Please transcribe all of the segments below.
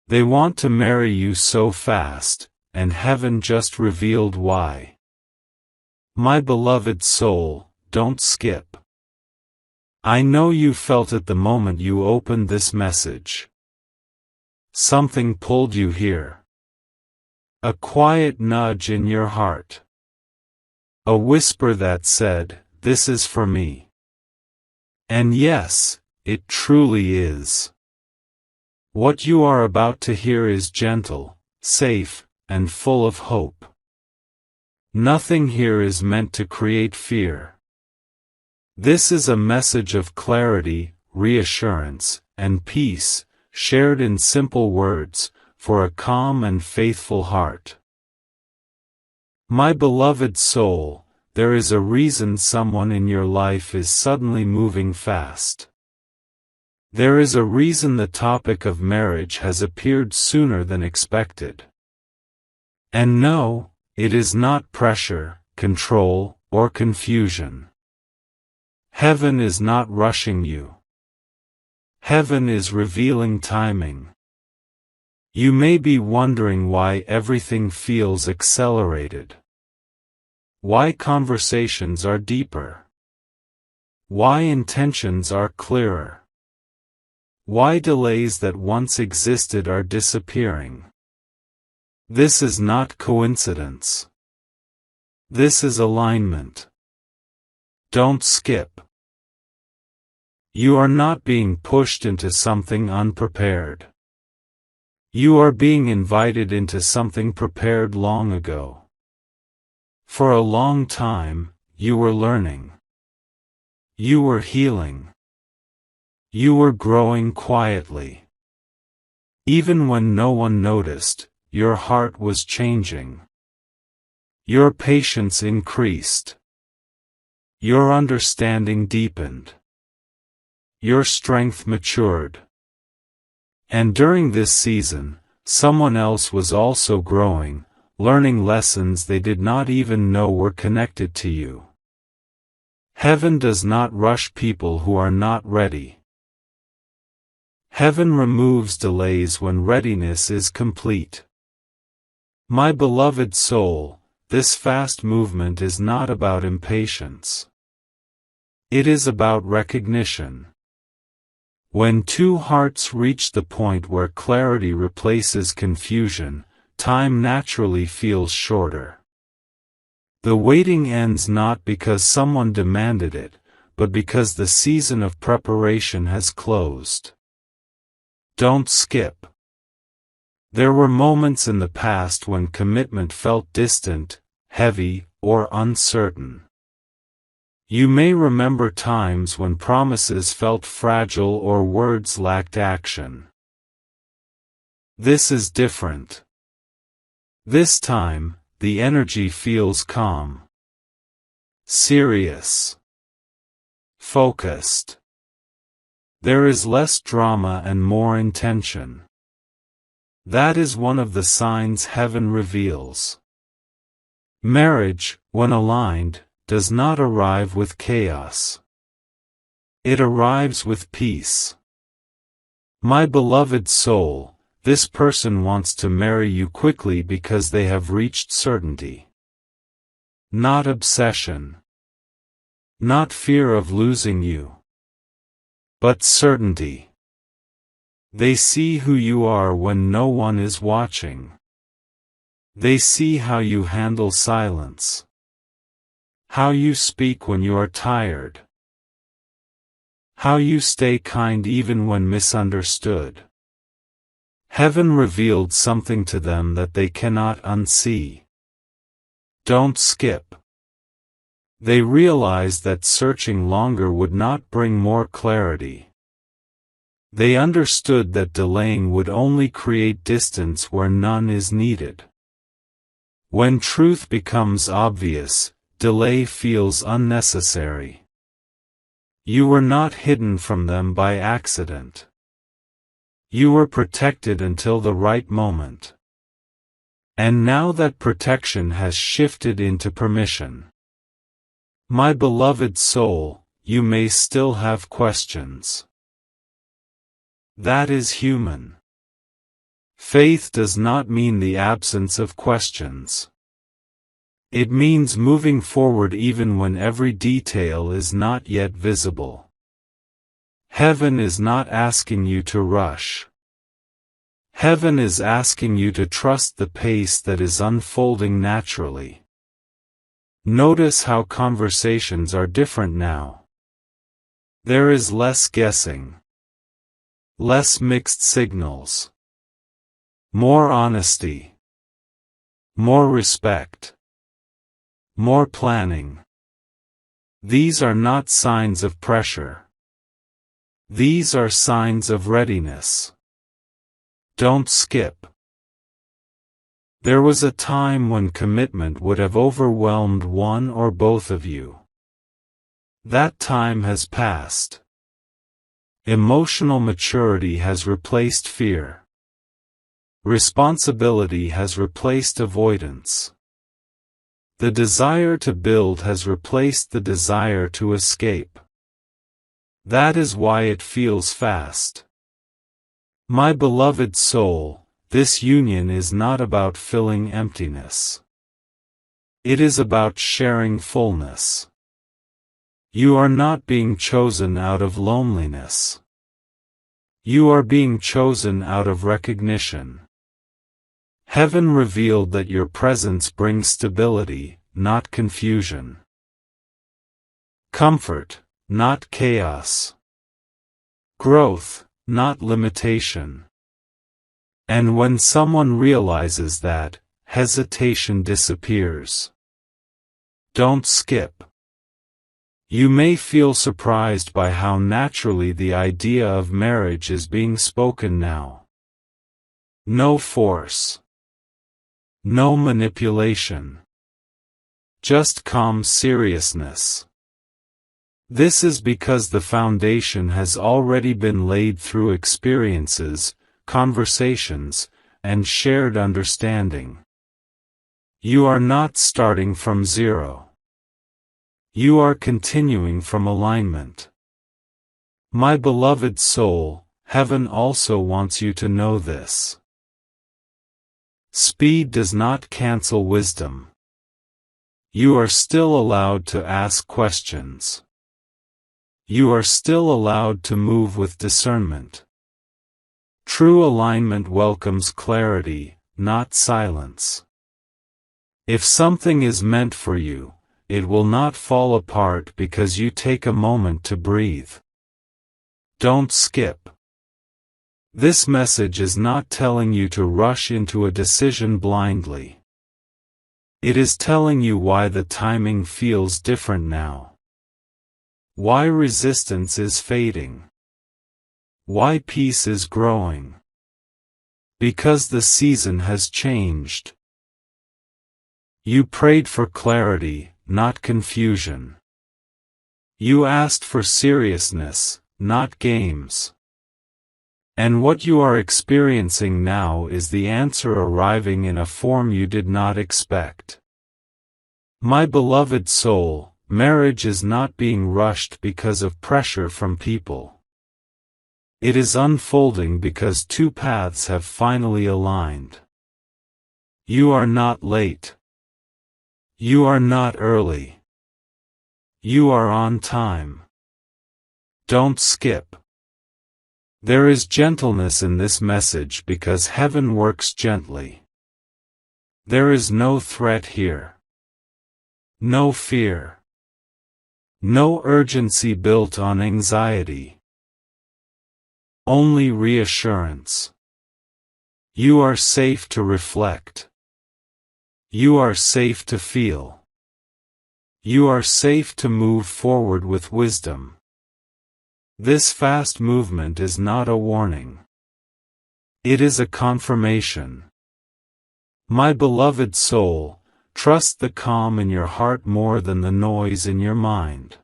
They want to marry you so fast, and heaven just revealed why. My beloved soul, don't skip. I know you felt it the moment you opened this message. Something pulled you here. A quiet nudge in your heart. A whisper that said, "This is for me." And yes, it truly is. What you are about to hear is gentle, safe, and full of hope. Nothing here is meant to create fear. This is a message of clarity, reassurance, and peace, shared in simple words, for a calm and faithful heart. My beloved soul, there is a reason someone in your life is suddenly moving fast. There is a reason the topic of marriage has appeared sooner than expected. And no, it is not pressure, control, or confusion. Heaven is not rushing you. Heaven is revealing timing. You may be wondering why everything feels accelerated. Why conversations are deeper. Why intentions are clearer. Why delays that once existed are disappearing. This is not coincidence. This is alignment. Don't skip. You are not being pushed into something unprepared. You are being invited into something prepared long ago. For a long time, you were learning. You were healing. You were growing quietly. Even when no one noticed, your heart was changing. Your patience increased. Your understanding deepened. Your strength matured. And during this season, someone else was also growing, learning lessons they did not even know were connected to you. Heaven does not rush people who are not ready. Heaven removes delays when readiness is complete. My beloved soul, this fast movement is not about impatience. It is about recognition. When two hearts reach the point where clarity replaces confusion, time naturally feels shorter. The waiting ends not because someone demanded it, but because the season of preparation has closed. Don't skip. There were moments in the past when commitment felt distant, heavy, or uncertain. You may remember times when promises felt fragile or words lacked action. This is different. This time, the energy feels calm. Serious. Focused. There is less drama and more intention. That is one of the signs heaven reveals. Marriage, when aligned, does not arrive with chaos. It arrives with peace. My beloved soul, this person wants to marry you quickly because they have reached certainty. Not obsession. Not fear of losing you. But certainty. They see who you are when no one is watching. They see how you handle silence. How you speak when you are tired. How you stay kind even when misunderstood. Heaven revealed something to them that they cannot unsee. Don't skip. They realized that searching longer would not bring more clarity. They understood that delaying would only create distance where none is needed. When truth becomes obvious, delay feels unnecessary. You were not hidden from them by accident. You were protected until the right moment. And now that protection has shifted into permission. My beloved soul, you may still have questions. That is human. Faith does not mean the absence of questions. It means moving forward even when every detail is not yet visible. Heaven is not asking you to rush. Heaven is asking you to trust the pace that is unfolding naturally. Notice how conversations are different now. There is less guessing, less mixed signals, more honesty, more respect, more planning. These are not signs of pressure. These are signs of readiness. Don't skip. There was a time when commitment would have overwhelmed one or both of you. That time has passed. Emotional maturity has replaced fear. Responsibility has replaced avoidance. The desire to build has replaced the desire to escape. That is why it feels fast. My beloved soul, this union is not about filling emptiness. It is about sharing fullness. You are not being chosen out of loneliness. You are being chosen out of recognition. Heaven revealed that your presence brings stability, not confusion. Comfort, not chaos. Growth, not limitation. And when someone realizes that, hesitation disappears. Don't skip. You may feel surprised by how naturally the idea of marriage is being spoken now. No force. No manipulation. Just calm seriousness. This is because the foundation has already been laid through experiences, conversations, and shared understanding. You are not starting from zero. You are continuing from alignment. My beloved soul, heaven also wants you to know this. Speed does not cancel wisdom. You are still allowed to ask questions. You are still allowed to move with discernment. True alignment welcomes clarity, not silence. If something is meant for you, it will not fall apart because you take a moment to breathe. Don't skip. This message is not telling you to rush into a decision blindly. It is telling you why the timing feels different now. Why resistance is fading. Why peace is growing. Because the season has changed. You prayed for clarity, not confusion. You asked for seriousness, not games. And what you are experiencing now is the answer arriving in a form you did not expect. My beloved soul, marriage is not being rushed because of pressure from people. It is unfolding because two paths have finally aligned. You are not late. You are not early. You are on time. Don't skip. There is gentleness in this message because heaven works gently. There is no threat here. No fear. No urgency built on anxiety. Only reassurance. You are safe to reflect. You are safe to feel. You are safe to move forward with wisdom. This fast movement is not a warning. It is a confirmation. My beloved soul, trust the calm in your heart more than the noise in your mind.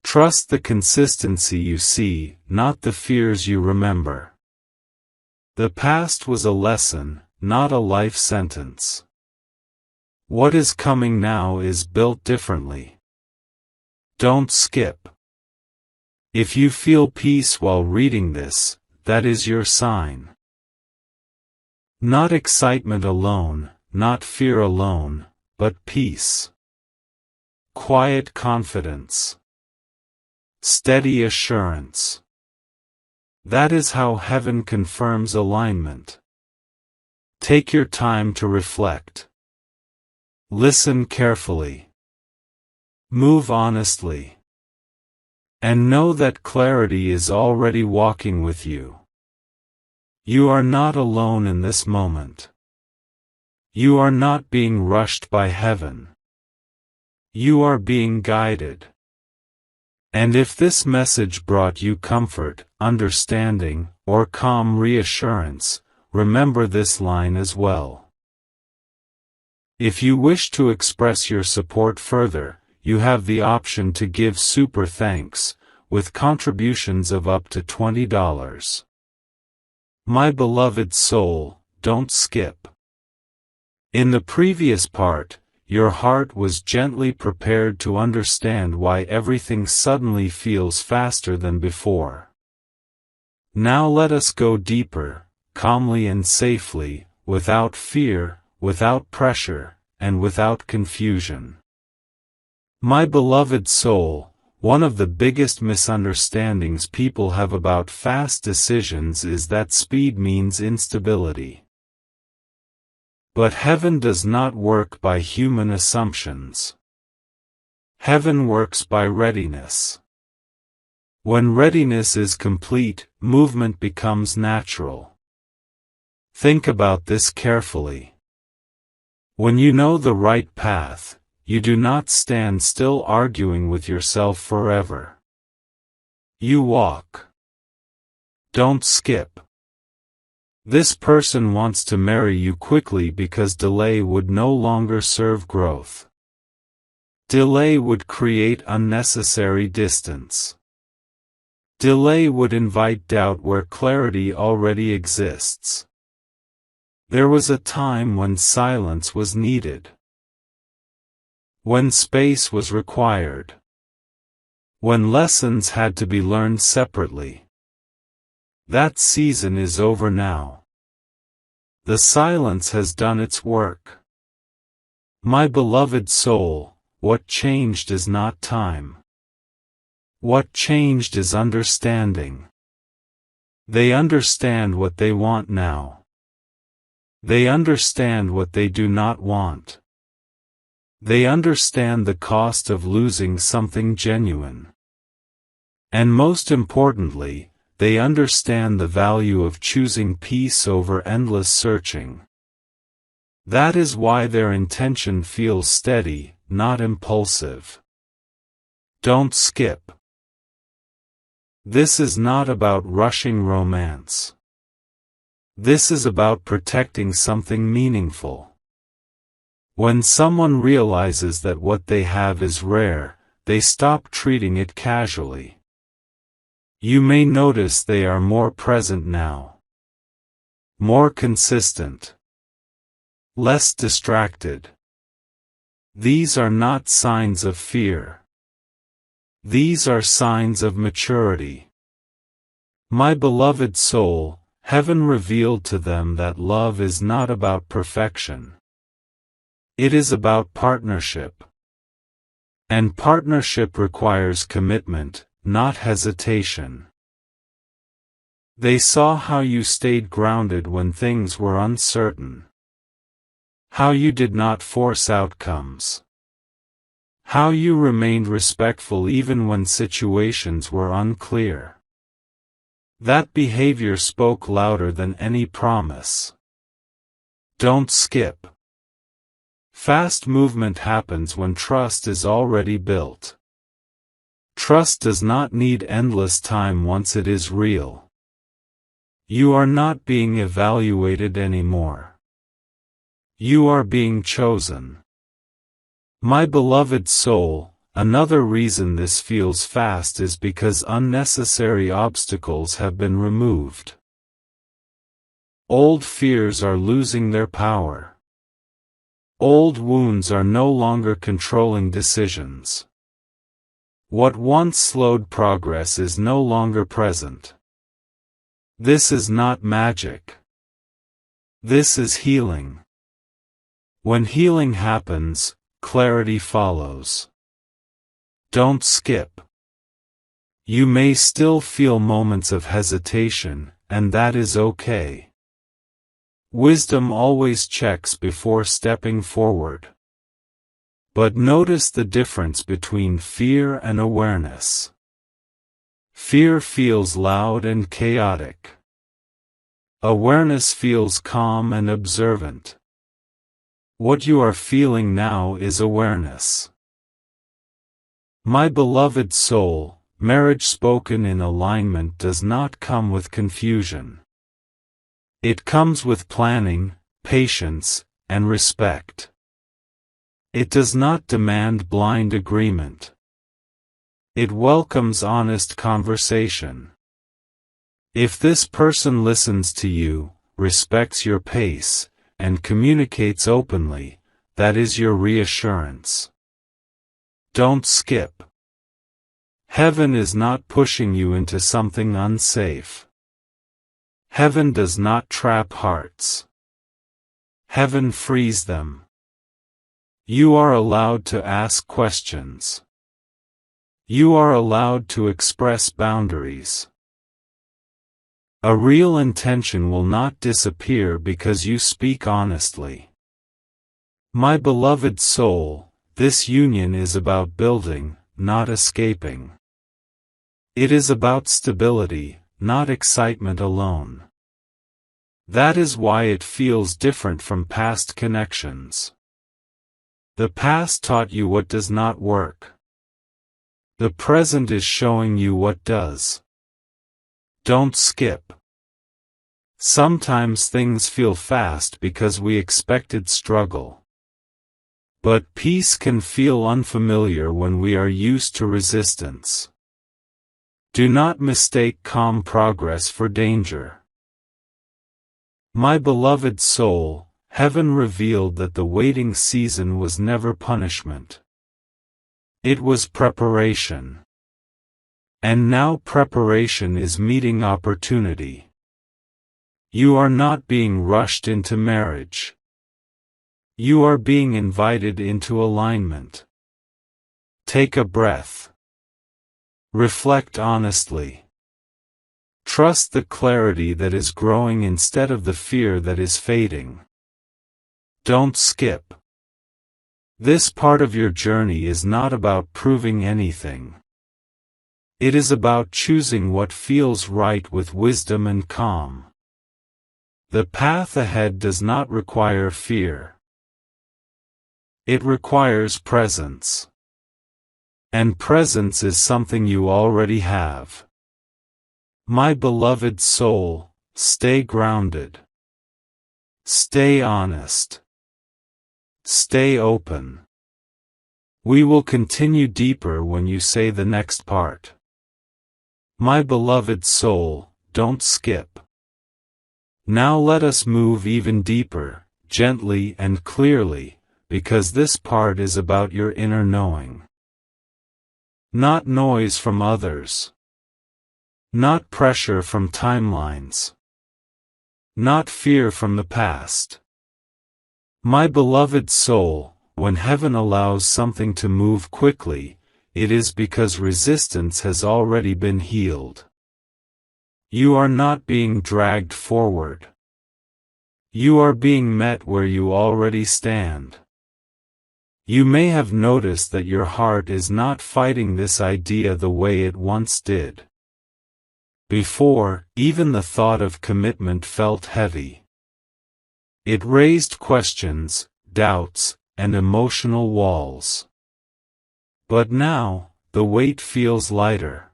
Trust the consistency you see, not the fears you remember. The past was a lesson, not a life sentence. What is coming now is built differently. Don't skip. If you feel peace while reading this, that is your sign. Not excitement alone, not fear alone, but peace. Quiet confidence. Steady assurance. That is how heaven confirms alignment. Take your time to reflect. Listen carefully. Move honestly. And know that clarity is already walking with you. You are not alone in this moment. You are not being rushed by heaven. You are being guided. And if this message brought you comfort, understanding, or calm reassurance, remember this line as well. If you wish to express your support further, you have the option to give super thanks, with contributions of up to $20. My beloved soul, don't skip. In the previous part, your heart was gently prepared to understand why everything suddenly feels faster than before. Now let us go deeper, calmly and safely, without fear, without pressure, and without confusion. My beloved soul, one of the biggest misunderstandings people have about fast decisions is that speed means instability. But heaven does not work by human assumptions. Heaven works by readiness. When readiness is complete, movement becomes natural. Think about this carefully. When you know the right path, you do not stand still arguing with yourself forever. You walk. Don't skip. This person wants to marry you quickly because delay would no longer serve growth. Delay would create unnecessary distance. Delay would invite doubt where clarity already exists. There was a time when silence was needed. When space was required. When lessons had to be learned separately. That season is over now. The silence has done its work. My beloved soul, what changed is not time. What changed is understanding. They understand what they want now. They understand what they do not want. They understand the cost of losing something genuine. And most importantly, they understand the value of choosing peace over endless searching. That is why their intention feels steady, not impulsive. Don't skip. This is not about rushing romance. This is about protecting something meaningful. When someone realizes that what they have is rare, they stop treating it casually. You may notice they are more present now. More consistent. Less distracted. These are not signs of fear. These are signs of maturity. My beloved soul, heaven revealed to them that love is not about perfection. It is about partnership. And partnership requires commitment, not hesitation. They saw how you stayed grounded when things were uncertain. How you did not force outcomes. How you remained respectful even when situations were unclear. That behavior spoke louder than any promise. Don't skip. Fast movement happens when trust is already built. Trust does not need endless time once it is real. You are not being evaluated anymore. You are being chosen. My beloved soul, another reason this feels fast is because unnecessary obstacles have been removed. Old fears are losing their power. Old wounds are no longer controlling decisions. What once slowed progress is no longer present. This is not magic. This is healing. When healing happens, clarity follows. Don't skip. You may still feel moments of hesitation, and that is okay. Wisdom always checks before stepping forward. But notice the difference between fear and awareness. Fear feels loud and chaotic. Awareness feels calm and observant. What you are feeling now is awareness. My beloved soul, marriage spoken in alignment does not come with confusion. It comes with planning, patience, and respect. It does not demand blind agreement. It welcomes honest conversation. If this person listens to you, respects your pace, and communicates openly, that is your reassurance. Don't skip. Heaven is not pushing you into something unsafe. Heaven does not trap hearts. Heaven frees them. You are allowed to ask questions. You are allowed to express boundaries. A real intention will not disappear because you speak honestly. My beloved soul, this union is about building, not escaping. It is about stability, not excitement alone. That is why it feels different from past connections. The past taught you what does not work. The present is showing you what does. Don't skip. Sometimes things feel fast because we expected struggle. But peace can feel unfamiliar when we are used to resistance. Do not mistake calm progress for danger. My beloved soul, heaven revealed that the waiting season was never punishment. It was preparation. And now preparation is meeting opportunity. You are not being rushed into marriage. You are being invited into alignment. Take a breath. Reflect honestly. Trust the clarity that is growing instead of the fear that is fading. Don't skip. This part of your journey is not about proving anything. It is about choosing what feels right with wisdom and calm. The path ahead does not require fear. It requires presence. And presence is something you already have. My beloved soul, stay grounded. Stay honest. Stay open. We will continue deeper when you say the next part. My beloved soul, don't skip. Now let us move even deeper, gently and clearly, because this part is about your inner knowing. Not noise from others. Not pressure from timelines. Not fear from the past. My beloved soul, when heaven allows something to move quickly, it is because resistance has already been healed. You are not being dragged forward. You are being met where you already stand. You may have noticed that your heart is not fighting this idea the way it once did. Before, even the thought of commitment felt heavy. It raised questions, doubts, and emotional walls. But now, the weight feels lighter.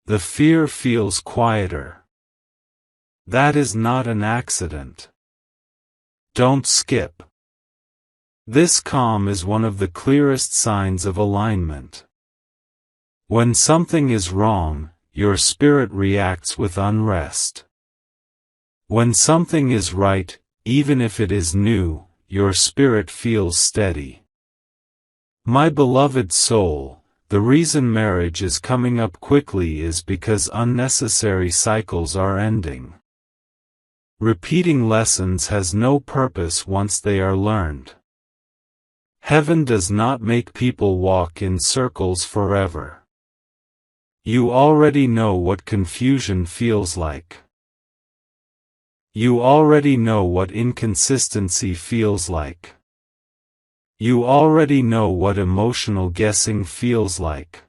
The fear feels quieter. That is not an accident. Don't skip. This calm is one of the clearest signs of alignment. When something is wrong, your spirit reacts with unrest. When something is right, even if it is new, your spirit feels steady. My beloved soul, the reason marriage is coming up quickly is because unnecessary cycles are ending. Repeating lessons has no purpose once they are learned. Heaven does not make people walk in circles forever. You already know what confusion feels like. You already know what inconsistency feels like. You already know what emotional guessing feels like.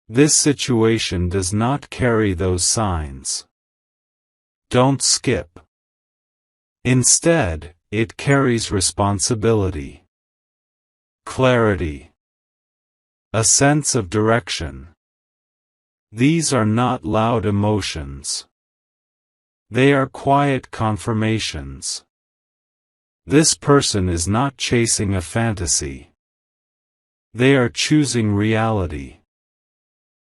This situation does not carry those signs. Don't skip. Instead, it carries responsibility, clarity, a sense of direction. These are not loud emotions. They are quiet confirmations. This person is not chasing a fantasy. They are choosing reality.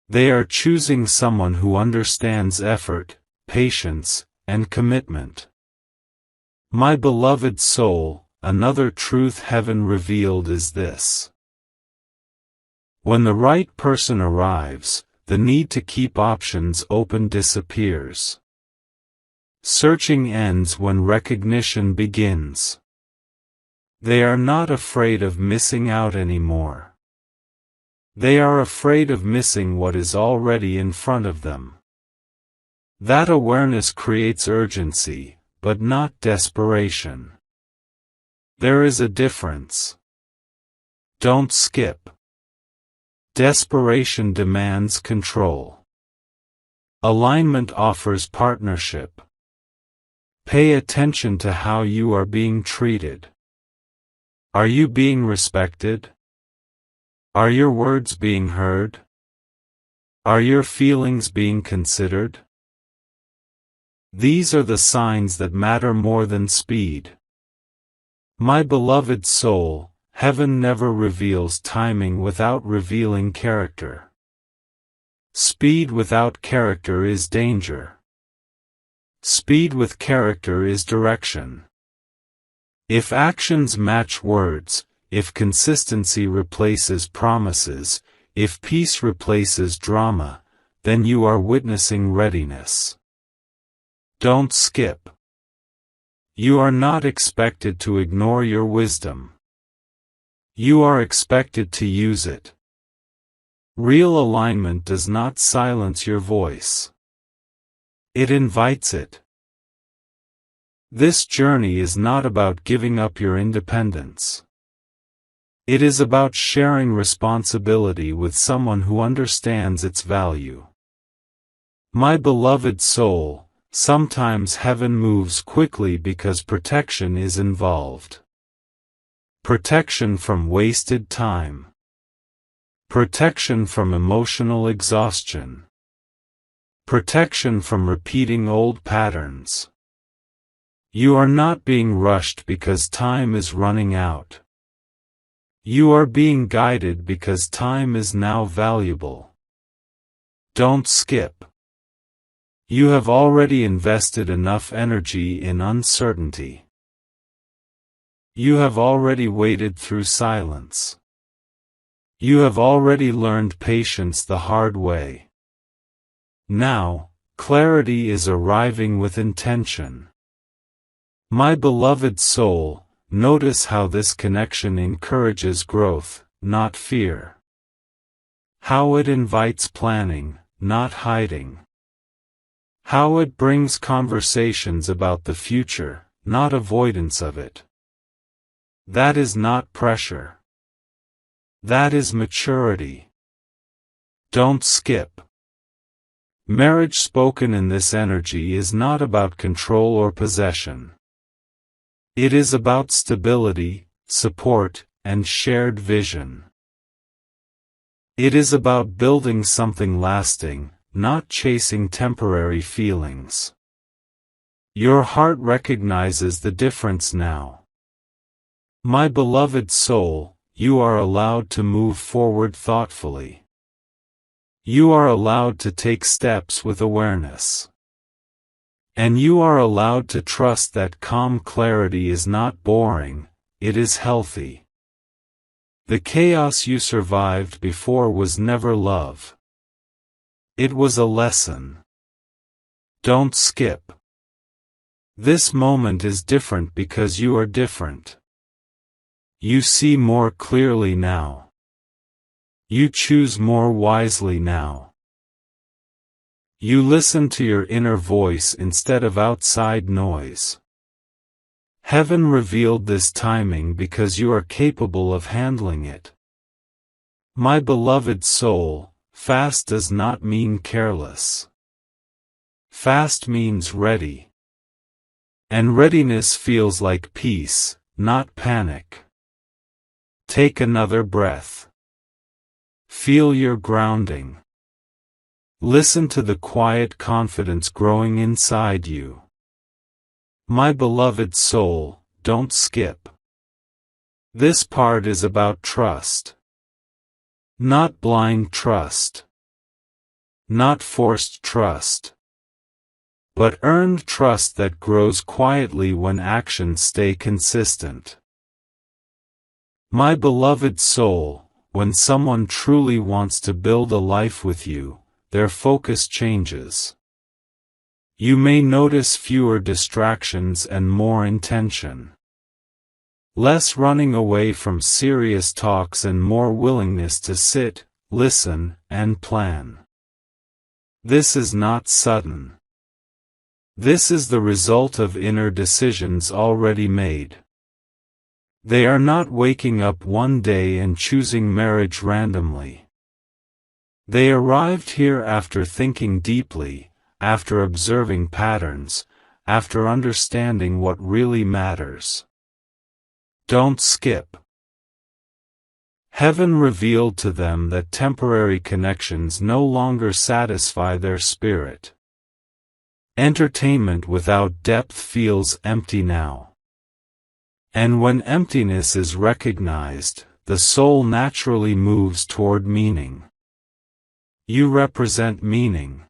They are choosing someone who understands effort, patience, and commitment. My beloved soul, another truth heaven revealed is this. When the right person arrives, the need to keep options open disappears. Searching ends when recognition begins. They are not afraid of missing out anymore. They are afraid of missing what is already in front of them. That awareness creates urgency, but not desperation. There is a difference. Don't skip. Desperation demands control. Alignment offers partnership. Pay attention to how you are being treated. Are you being respected? Are your words being heard? Are your feelings being considered? These are the signs that matter more than speed. My beloved soul, heaven never reveals timing without revealing character. Speed without character is danger. Speed with character is direction. If actions match words, if consistency replaces promises, if peace replaces drama, then you are witnessing readiness. Don't skip. You are not expected to ignore your wisdom. You are expected to use it. Real alignment does not silence your voice. It invites it. This journey is not about giving up your independence. It is about sharing responsibility with someone who understands its value. My beloved soul, sometimes heaven moves quickly because protection is involved. Protection from wasted time. Protection from emotional exhaustion. Protection from repeating old patterns. You are not being rushed because time is running out. You are being guided because time is now valuable. Don't skip. You have already invested enough energy in uncertainty. You have already waited through silence. You have already learned patience the hard way. Now, clarity is arriving with intention. My beloved soul, notice how this connection encourages growth, not fear. How it invites planning, not hiding. How it brings conversations about the future, not avoidance of it. That is not pressure. That is maturity. Don't skip. Marriage spoken in this energy is not about control or possession. It is about stability, support, and shared vision. It is about building something lasting, not chasing temporary feelings. Your heart recognizes the difference now. My beloved soul, you are allowed to move forward thoughtfully. You are allowed to take steps with awareness. And you are allowed to trust that calm clarity is not boring, it is healthy. The chaos you survived before was never love. It was a lesson. Don't skip. This moment is different because you are different. You see more clearly now. You choose more wisely now. You listen to your inner voice instead of outside noise. Heaven revealed this timing because you are capable of handling it. My beloved soul, fast does not mean careless. Fast means ready. And readiness feels like peace, not panic. Take another breath. Feel your grounding. Listen to the quiet confidence growing inside you. My beloved soul, don't skip. This part is about trust. Not blind trust. Not forced trust. But earned trust that grows quietly when actions stay consistent. My beloved soul, when someone truly wants to build a life with you, their focus changes. You may notice fewer distractions and more intention. Less running away from serious talks and more willingness to sit, listen, and plan. This is not sudden. This is the result of inner decisions already made. They are not waking up one day and choosing marriage randomly. They arrived here after thinking deeply, after observing patterns, after understanding what really matters. Don't skip. Heaven revealed to them that temporary connections no longer satisfy their spirit. Entertainment without depth feels empty now. And when emptiness is recognized, the soul naturally moves toward meaning. You represent meaning.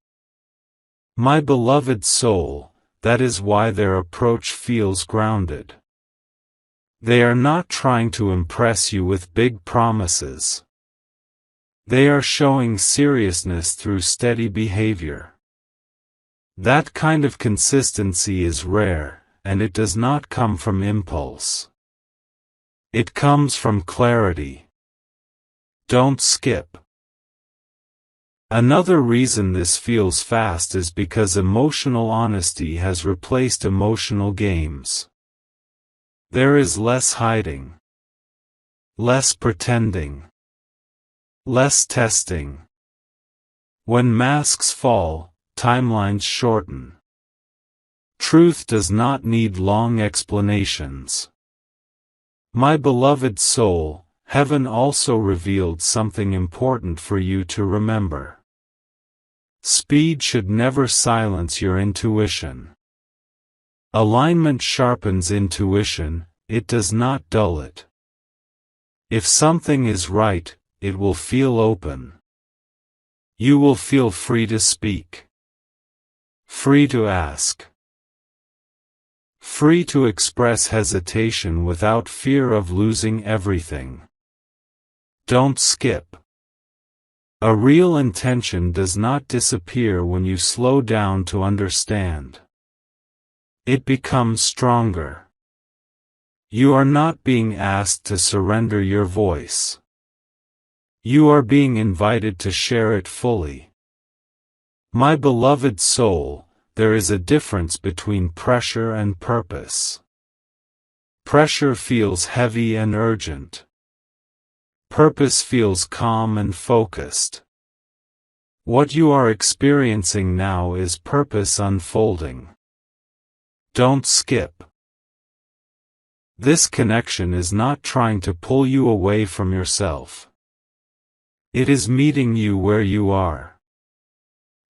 My beloved soul, that is why their approach feels grounded. They are not trying to impress you with big promises. They are showing seriousness through steady behavior. That kind of consistency is rare, and it does not come from impulse. It comes from clarity. Don't skip. Another reason this feels fast is because emotional honesty has replaced emotional games. There is less hiding. Less pretending. Less testing. When masks fall, timelines shorten. Truth does not need long explanations. My beloved soul, Heaven also revealed something important for you to remember. Speed should never silence your intuition. Alignment sharpens intuition, it does not dull it. If something is right, it will feel open. You will feel free to speak. Free to ask. Free to express hesitation without fear of losing everything. Don't skip. A real intention does not disappear when you slow down to understand. It becomes stronger. You are not being asked to surrender your voice. You are being invited to share it fully. My beloved soul, there is a difference between pressure and purpose. Pressure feels heavy and urgent. Purpose feels calm and focused. What you are experiencing now is purpose unfolding. Don't skip. This connection is not trying to pull you away from yourself. It is meeting you where you are.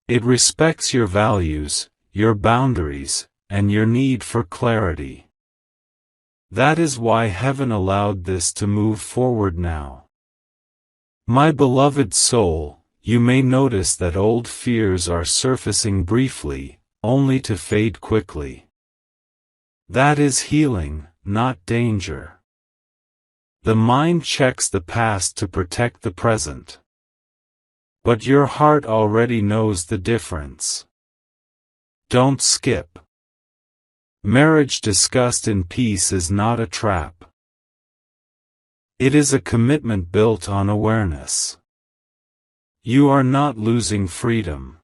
It respects your values, your boundaries, and your need for clarity. That is why Heaven allowed this to move forward now. My beloved soul, you may notice that old fears are surfacing briefly, only to fade quickly. That is healing, not danger. The mind checks the past to protect the present. But your heart already knows the difference. Don't skip. Marriage discussed in peace is not a trap. It is a commitment built on awareness. You are not losing freedom.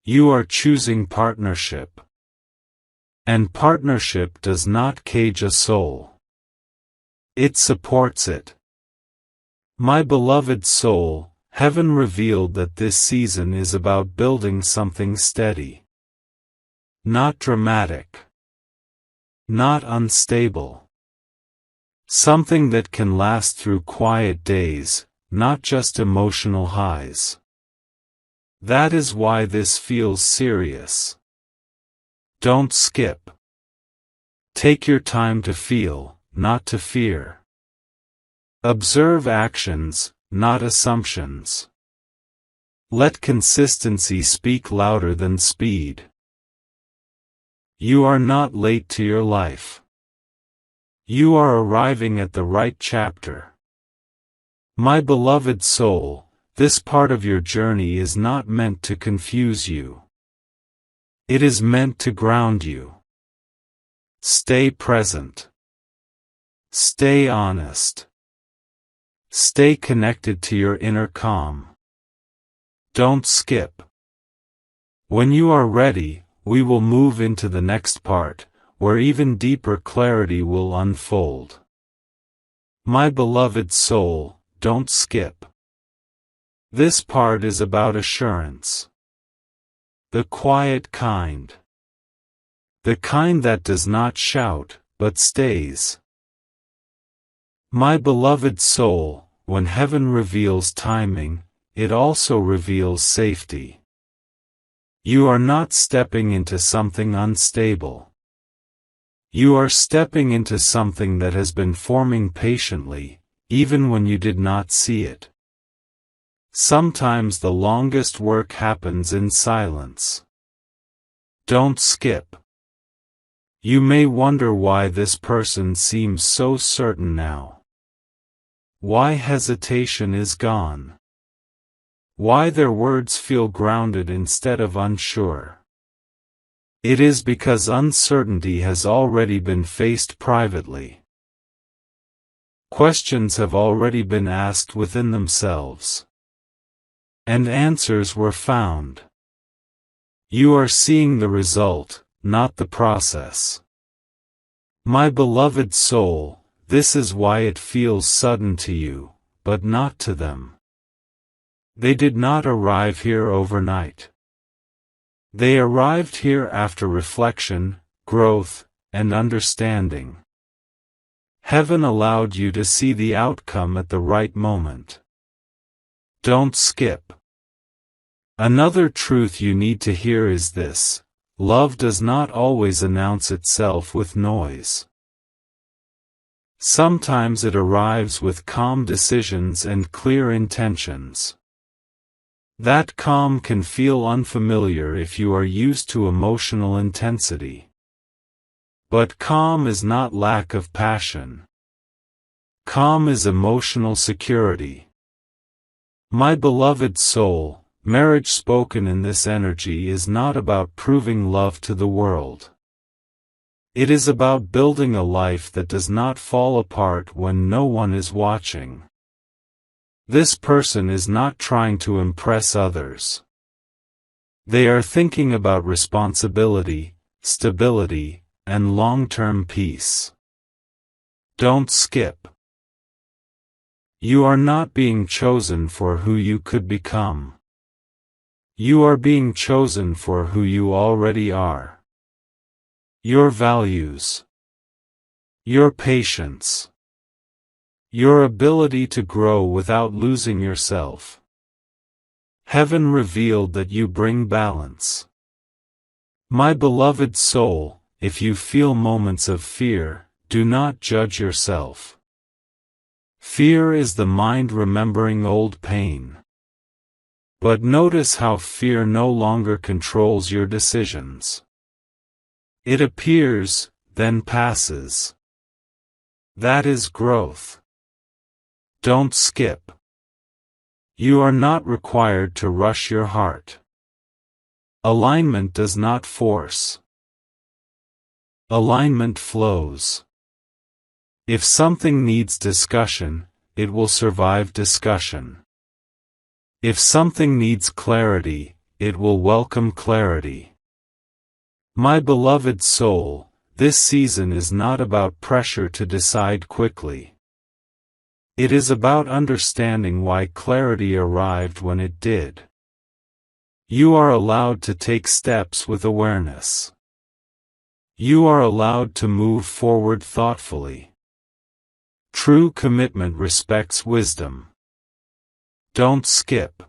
You are choosing partnership. And partnership does not cage a soul. It supports it. My beloved soul, heaven revealed that this season is about building something steady. Not dramatic. Not unstable. Something that can last through quiet days, not just emotional highs. That is why this feels serious. Don't skip. Take your time to feel, not to fear. Observe actions, not assumptions. Let consistency speak louder than speed. You are not late to your life. You are arriving at the right chapter. My beloved soul, this part of your journey is not meant to confuse you. It is meant to ground you. Stay present. Stay honest. Stay connected to your inner calm. Don't skip. When you are ready, we will move into the next part, where even deeper clarity will unfold. My beloved soul, don't skip. This part is about assurance. The quiet kind. The kind that does not shout, but stays. My beloved soul, when heaven reveals timing, it also reveals safety. You are not stepping into something unstable. You are stepping into something that has been forming patiently, even when you did not see it. Sometimes the longest work happens in silence. Don't skip. You may wonder why this person seems so certain now. Why hesitation is gone. Why their words feel grounded instead of unsure. It is because uncertainty has already been faced privately. Questions have already been asked within themselves. And answers were found. You are seeing the result, not the process. My beloved soul, this is why it feels sudden to you, but not to them. They did not arrive here overnight. They arrived here after reflection, growth, and understanding. Heaven allowed you to see the outcome at the right moment. Don't skip. Another truth you need to hear is this: love does not always announce itself with noise. Sometimes it arrives with calm decisions and clear intentions. That calm can feel unfamiliar if you are used to emotional intensity. But calm is not lack of passion. Calm is emotional security. My beloved soul, marriage spoken in this energy is not about proving love to the world. It is about building a life that does not fall apart when no one is watching. This person is not trying to impress others. They are thinking about responsibility, stability, and long-term peace. Don't skip. You are not being chosen for who you could become. You are being chosen for who you already are. Your values. Your patience. Your ability to grow without losing yourself. Heaven revealed that you bring balance. My beloved soul, if you feel moments of fear, do not judge yourself. Fear is the mind remembering old pain. But notice how fear no longer controls your decisions. It appears, then passes. That is growth. Don't skip. You are not required to rush your heart. Alignment does not force. alignment flows. If something needs discussion, it will survive discussion. If something needs clarity, it will welcome clarity. My beloved soul, this season is not about pressure to decide quickly. It is about understanding why clarity arrived when it did. You are allowed to take steps with awareness. You are allowed to move forward thoughtfully. True commitment respects wisdom. Don't skip.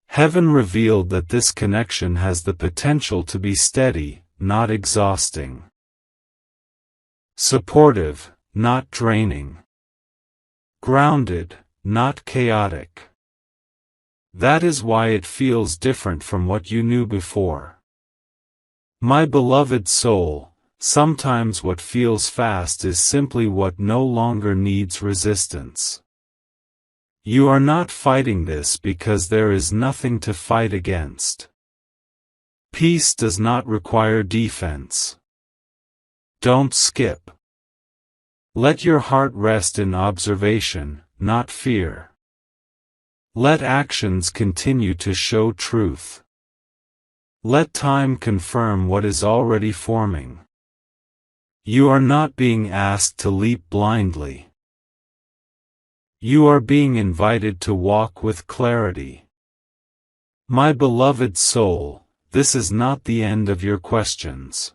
Heaven revealed that this connection has the potential to be steady, not exhausting. Supportive, not draining. Grounded, not chaotic. That is why it feels different from what you knew before. My beloved soul, sometimes what feels fast is simply what no longer needs resistance. You are not fighting this because there is nothing to fight against. Peace does not require defense. Don't skip. Let your heart rest in observation, not fear. Let actions continue to show truth. Let time confirm what is already forming. You are not being asked to leap blindly. You are being invited to walk with clarity. My beloved soul, this is not the end of your questions.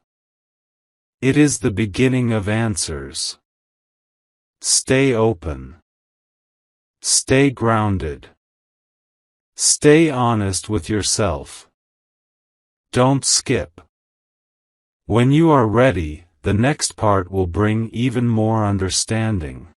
It is the beginning of answers. Stay open. Stay grounded. Stay honest with yourself. Don't skip. When you are ready, the next part will bring even more understanding.